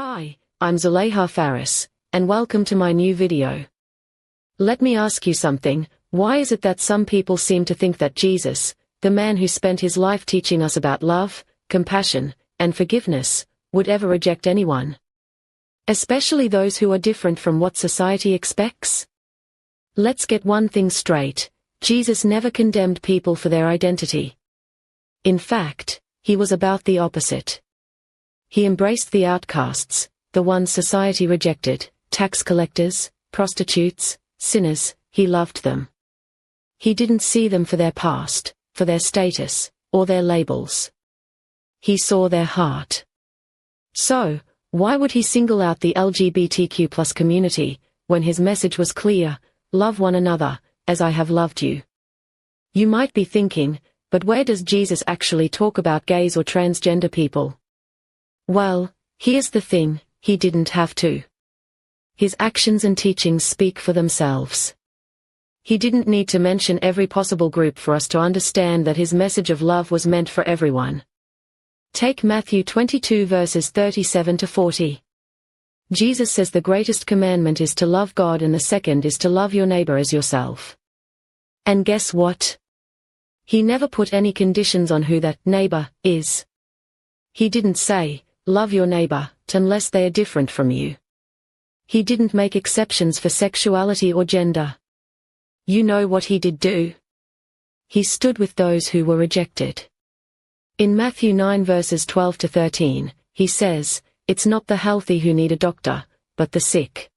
Hi, I'm Zuleyha Faris, and welcome to my new video. Let me ask you something. Why is it that some people seem to think that Jesus, the man who spent his life teaching us about love, compassion, and forgiveness, would ever reject anyone? Especially those who are different from what society expects? Let's get one thing straight. Jesus never condemned people for their identity. In fact, he was about the opposite. He embraced the outcasts, the ones society rejected, tax collectors, prostitutes, sinners. He loved them. He didn't see them for their past, for their status, or their labels. He saw their heart. So, why would he single out the LGBTQ+ community, when his message was clear: love one another, as I have loved you? You might be thinking, but where does Jesus actually talk about gays or transgender people? Well, here's the thing, he didn't have to. His actions and teachings speak for themselves. He didn't need to mention every possible group for us to understand that his message of love was meant for everyone. Take Matthew 22 verses 37 to 40. Jesus says the greatest commandment is to love God and the second is to love your neighbor as yourself. And guess what? He never put any conditions on who that neighbor is. He didn't say, love your neighbor, unless they are different from you. He didn't make exceptions for sexuality or gender. You know what he did do? He stood with those who were rejected. In Matthew 9 verses 12 to 13, he says, it's not the healthy who need a doctor, but the sick.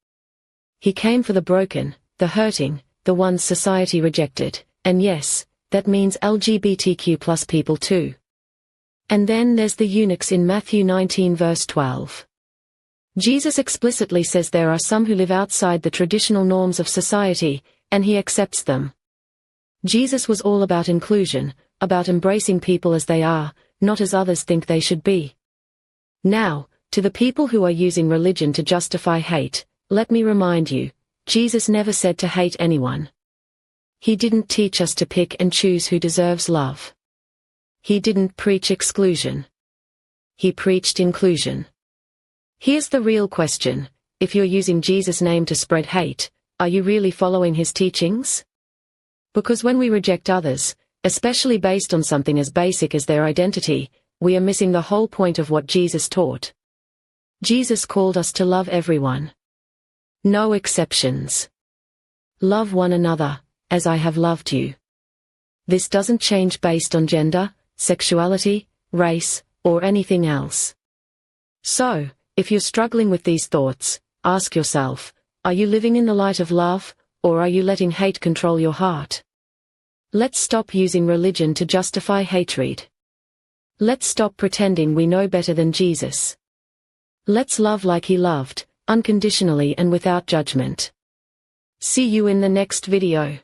He came for the broken, the hurting, the ones society rejected, and yes, that means LGBTQ+ people too. And then there's the eunuchs in Matthew 19 verse 12. Jesus explicitly says there are some who live outside the traditional norms of society, and he accepts them. Jesus was all about inclusion, about embracing people as they are, not as others think they should be. Now, to the people who are using religion to justify hate, let me remind you, Jesus never said to hate anyone. He didn't teach us to pick and choose who deserves love. He didn't preach exclusion. He preached inclusion. Here's the real question: if you're using Jesus' name to spread hate, are you really following his teachings? Because when we reject others, especially based on something as basic as their identity, we are missing the whole point of what Jesus taught. Jesus called us to love everyone. No exceptions. Love one another, as I have loved you. This doesn't change based on gender, sexuality, race, or anything else. So, if you're struggling with these thoughts, ask yourself, are you living in the light of love, or are you letting hate control your heart? Let's stop using religion to justify hatred. Let's stop pretending we know better than Jesus. Let's love like he loved, unconditionally and without judgment. See you in the next video.